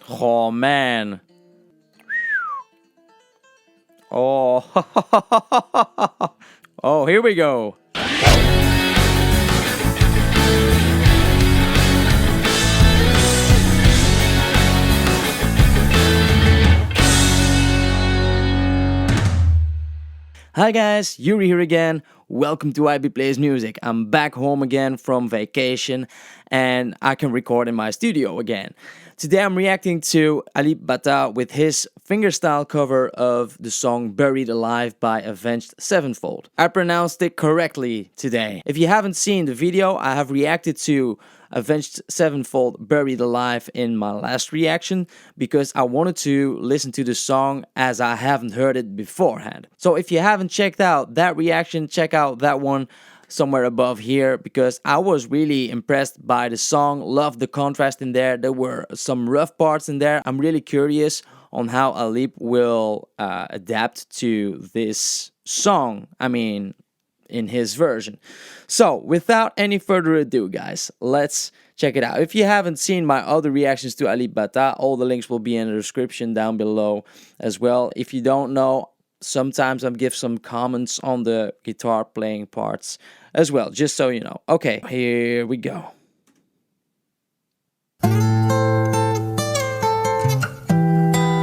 Oh man. Oh. Oh, here we go. Hi guys, Yuri here again. Welcome to YBPlaysMusic. I'm back home again from vacation and I can record in my studio again. Today I'm reacting to Alip Ba Ta with his fingerstyle cover of the song Buried Alive by Avenged Sevenfold. I pronounced it correctly today. If you haven't seen the video, I have reacted to Avenged Sevenfold Buried Alive in my last reaction because I wanted to listen to the song as I haven't heard it beforehand. So if you haven't checked out that reaction, check out that one somewhere above here because I was really impressed by the song, loved the contrast in there. There were some rough parts in there. I'm really curious on how Alip will adapt to this song. I mean, in his version. So without any further ado guys, let's check it out. If you haven't seen my other reactions to Alip Ba Ta, all the links will be in the description down below as well. If you don't know, sometimes I give some comments on the guitar playing parts as well, just so you know. Okay, here we go.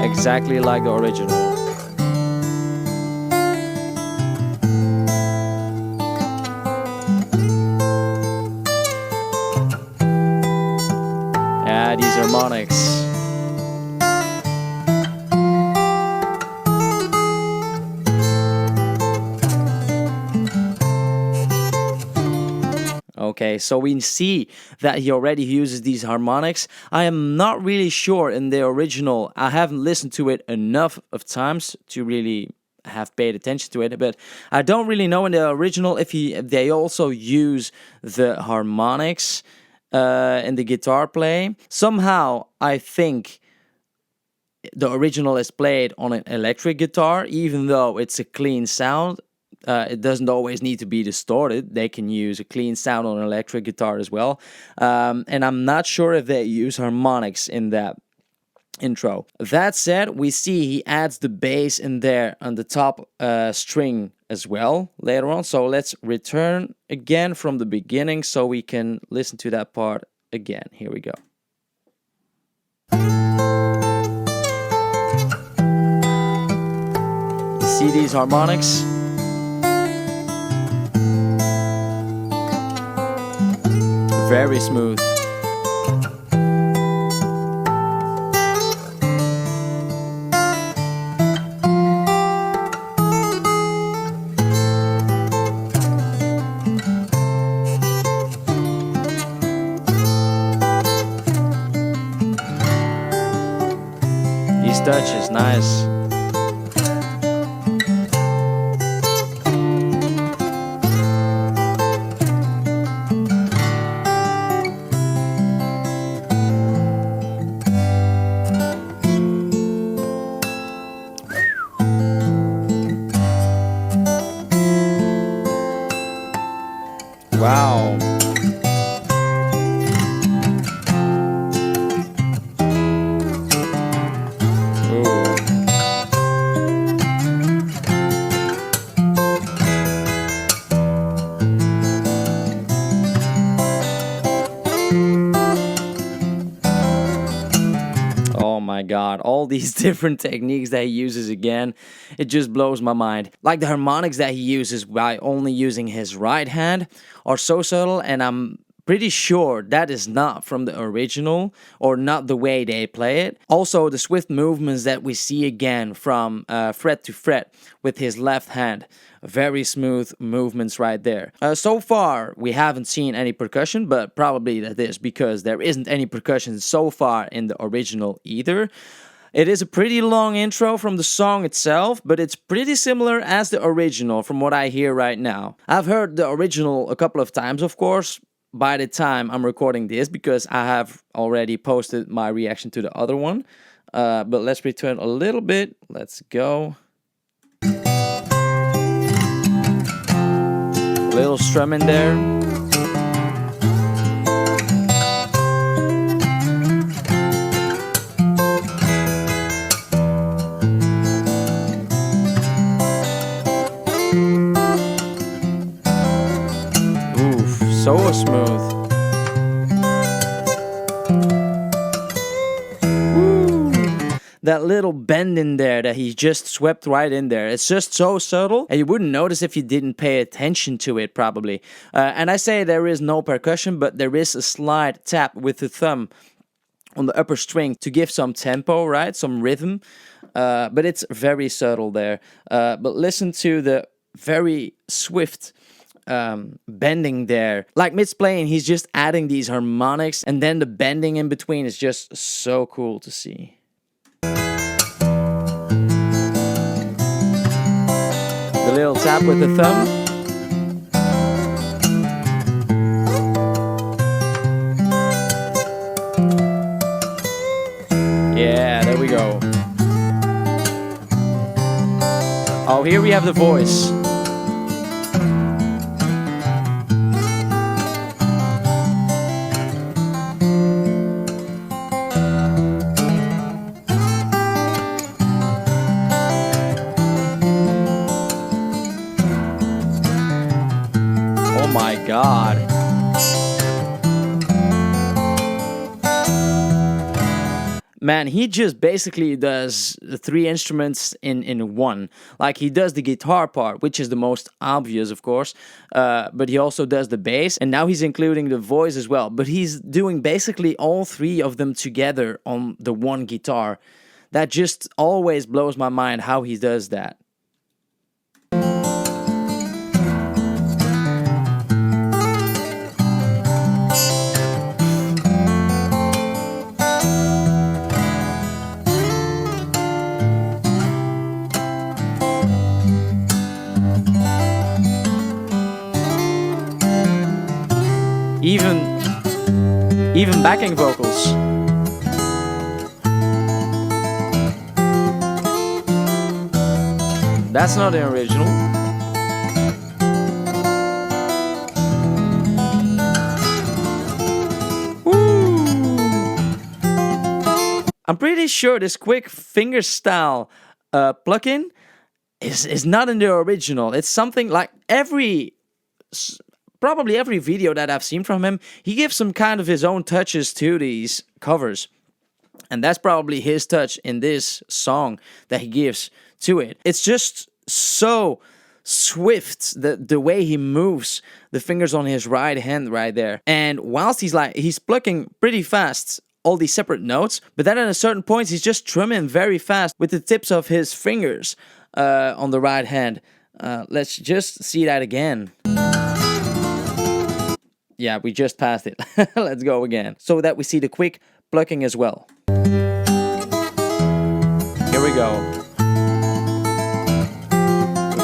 Exactly like the original. Yeah, these harmonics. Okay, so we see that he already uses these harmonics. I am not really sure in the original. I haven't listened to it enough of times to really have paid attention to it, but I don't really know in the original if they also use the harmonics in the guitar play. Somehow I think the original is played on an electric guitar, even though it's a clean sound. It doesn't always need to be distorted. They can use a clean sound on an electric guitar as well. And I'm not sure if they use harmonics in that intro. That said, we see he adds the bass in there on the top string as well later on. So let's return again from the beginning so we can listen to that part again. Here we go. You see these harmonics? Very smooth. These touches, nice. Wow. Ooh. Oh my god, all these different techniques that he uses again, it just blows my mind. Like the harmonics that he uses by only using his right hand are so subtle, and I'm pretty sure that is not from the original or not the way they play it. Also, the swift movements that we see again from fret to fret with his left hand. Very smooth movements right there. So far, we haven't seen any percussion, but probably that is because there isn't any percussion so far in the original either. It is a pretty long intro from the song itself, but it's pretty similar as the original from what I hear right now. I've heard the original a couple of times, of course, by the time I'm recording this, because I have already posted my reaction to the other one. But let's return a little bit. Let's go. Little strum in there. So smooth. That little bend in there that he just swept right in there. It's just so subtle, and you wouldn't notice if you didn't pay attention to it, probably. And I say there is no percussion, but there is a slight tap with the thumb on the upper string to give some tempo, right? Some rhythm. But it's very subtle there. But listen to the very swift bending there. Like mid's playing, he's just adding these harmonics, and then the bending in between is just so cool to see. The little tap with the thumb. Yeah, there we go. Oh, here we have the voice. Oh my God. Man, he just basically does the three instruments in one. Like, he does the guitar part, which is the most obvious, of course, but he also does the bass, and now he's including the voice as well. But he's doing basically all three of them together on the one guitar. That just always blows my mind how he does that. Even backing vocals. That's not the original. Woo! I'm pretty sure this quick fingerstyle plugin is not in the original. It's something like probably every video that I've seen from him, he gives some kind of his own touches to these covers. And that's probably his touch in this song that he gives to it. It's just so swift, the way he moves the fingers on his right hand right there. And whilst he's plucking pretty fast all these separate notes, but then at a certain point he's just strumming very fast with the tips of his fingers on the right hand. Let's just see that again. Yeah, we just passed it. Let's go again. So that we see the quick plucking as well. Here we go.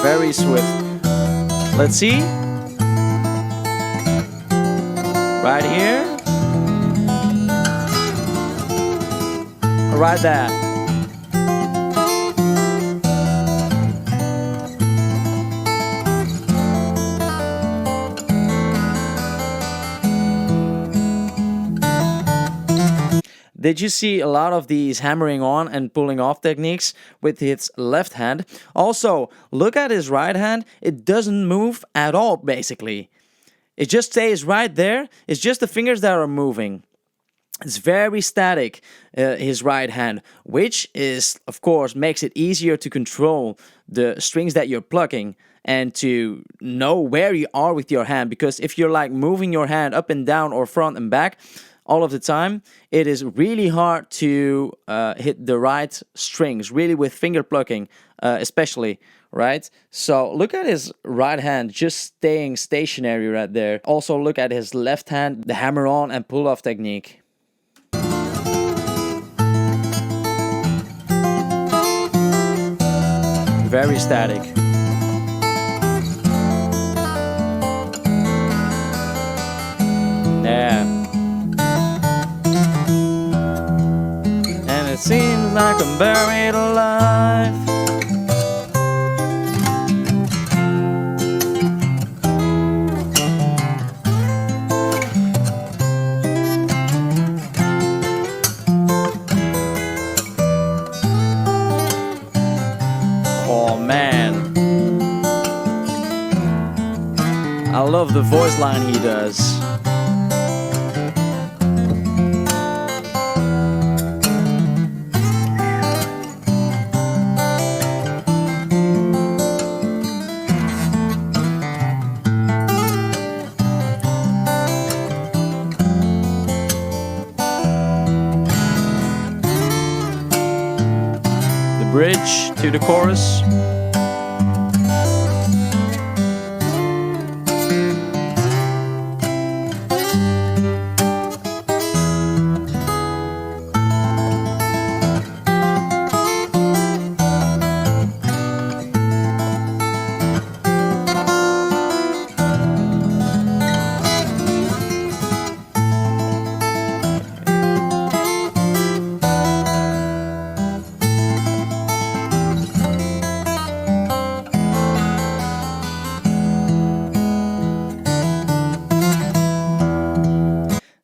Very swift. Let's see. Right here. Right there. Did you see a lot of these hammering on and pulling off techniques with his left hand? Also, look at his right hand. It doesn't move at all, basically. It just stays right there. It's just the fingers that are moving. It's very static, his right hand, which is, of course, makes it easier to control the strings that you're plucking and to know where you are with your hand. Because if you're like moving your hand up and down or front and back all of the time, it is really hard to hit the right strings, really with finger plucking especially, right? So look at his right hand just staying stationary right there. Also look at his left hand, the hammer on and pull off technique. Very static. Yeah. And it seems like I'm buried alive. I love the voice line he does. The bridge to the chorus.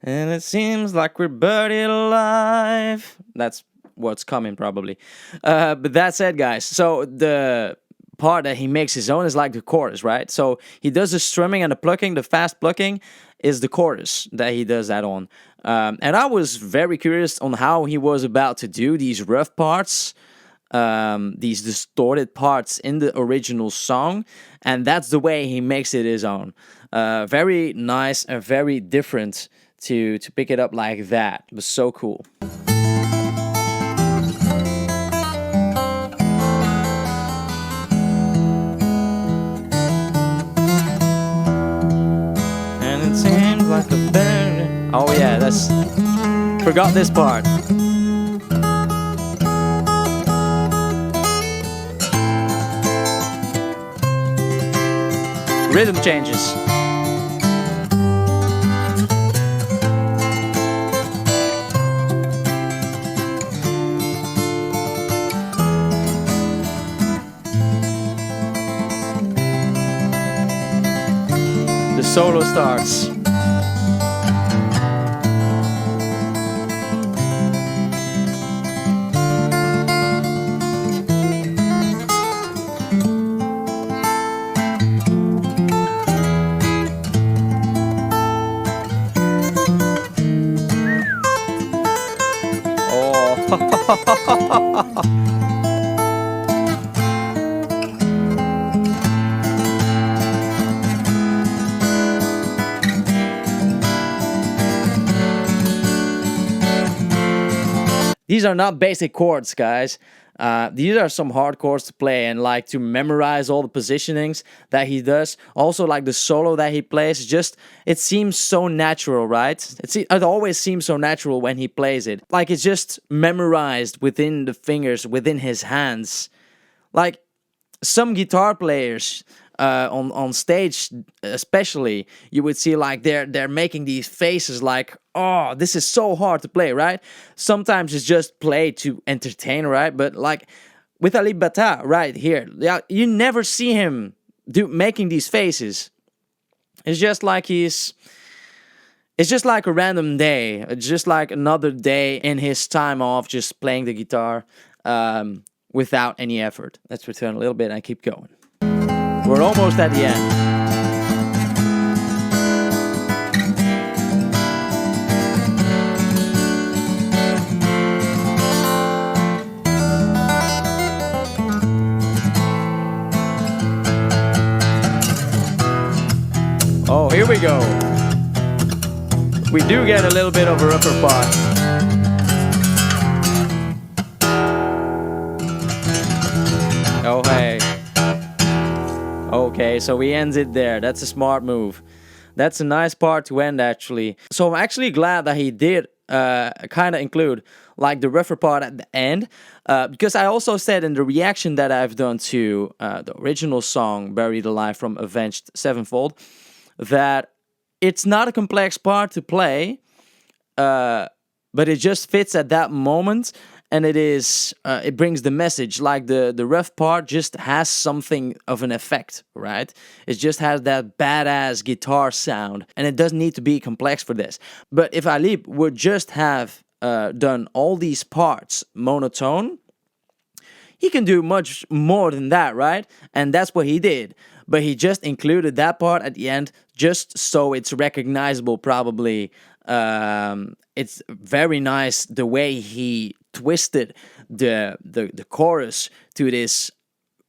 And it seems like we're buried alive. That's what's coming probably. But that said, guys, so the part that he makes his own is like the chorus, right? So he does the strumming and the plucking. The fast plucking is the chorus that he does that on. And I was very curious on how he was about to do these rough parts, these distorted parts in the original song, and that's the way he makes it his own. Very nice and very different to pick it up like that. It was so cool. And it seems like a bear. Oh yeah, that's forgot this part. Rhythm changes. The solo starts. Oh. These are not basic chords, guys. These are some hard chords to play and like to memorize all the positionings that he does. Also like the solo that he plays, just it seems so natural, right? It always seems so natural when he plays it. Like it's just memorized within the fingers, within his hands. Like some guitar players on stage especially, you would see like they're making these faces like, oh, this is so hard to play, right? Sometimes it's just play to entertain, right? But like with Alip Ba Ta right here, yeah, you never see him making these faces. It's just like it's just like a random day. It's just like another day in his time off, just playing the guitar without any effort. Let's return a little bit and keep going. We're almost at the end. Oh, here we go. We do get a little bit of a rougher part. Oh, hey. Okay, so we ends it there. That's a smart move. That's a nice part to end, actually. So I'm actually glad that he did kind of include like the rougher part at the end, because I also said in the reaction that I've done to the original song Buried Alive from Avenged Sevenfold that it's not a complex part to play, but it just fits at that moment. And it brings the message. Like the rough part just has something of an effect, right? It just has that badass guitar sound, and it doesn't need to be complex for this. But if Alip would just have done all these parts monotone, he can do much more than that, right? And that's what he did. but he just included that part at the end just so it's recognizable. Probably it's very nice the way he twisted the chorus to this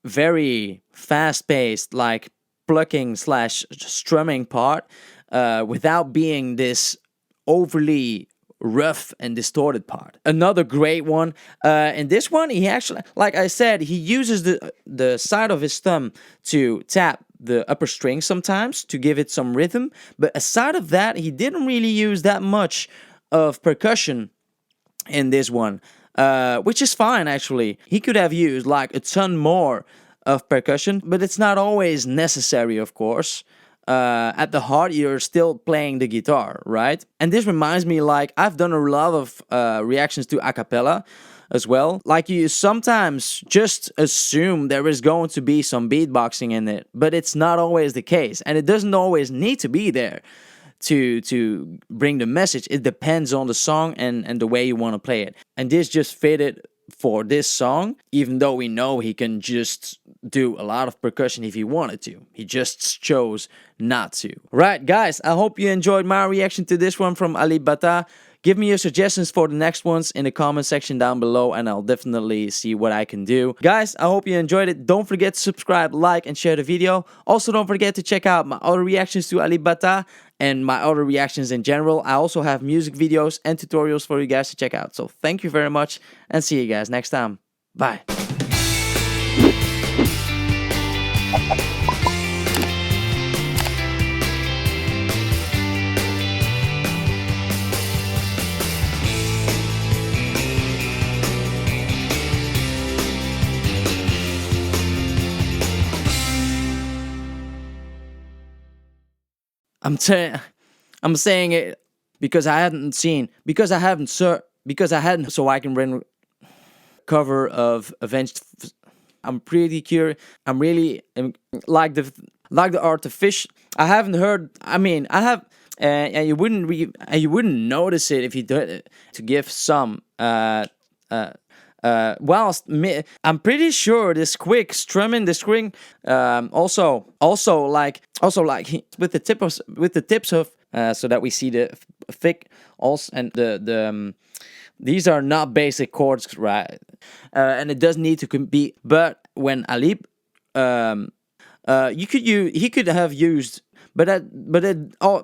very fast-paced, like plucking slash strumming part, without being this overly rough and distorted part. Another great one. In this one, he actually, like I said, he uses the side of his thumb to tap the upper string sometimes to give it some rhythm. But aside of that, he didn't really use that much of percussion in this one, which is fine actually. He could have used like a ton more of percussion, but it's not always necessary, of course. At the heart, you're still playing the guitar, right? And this reminds me, like, I've done a lot of reactions to a cappella as well. Like, you sometimes just assume there is going to be some beatboxing in it, but it's not always the case, and it doesn't always need to be there to bring the message. It depends on the song and the way you want to play it. And this just fitted for this song, even though we know he can just do a lot of percussion if he wanted to. He just chose not to. Right, guys, I hope you enjoyed my reaction to this one from Alip Ba Ta. Give me your suggestions for the next ones in the comment section down below, and I'll definitely see what I can do. Guys, I hope you enjoyed it. Don't forget to subscribe, like, and share the video. Also, don't forget to check out my other reactions to Alip Ba Ta and my other reactions in general. I also have music videos and tutorials for you guys to check out. So thank you very much, and see you guys next time. Bye. I'm saying it because I hadn't seen, because I haven't so I can run cover of Avenged. I'm pretty curious. I'm really like the artificial. I haven't heard. I mean, I have, and you wouldn't notice it if you did it. To give some whilst I'm pretty sure this quick strumming the string, also like with the tips of so that we see the thick also, and the these are not basic chords, right? And it doesn't need to be. But when Alip, he could have used, but it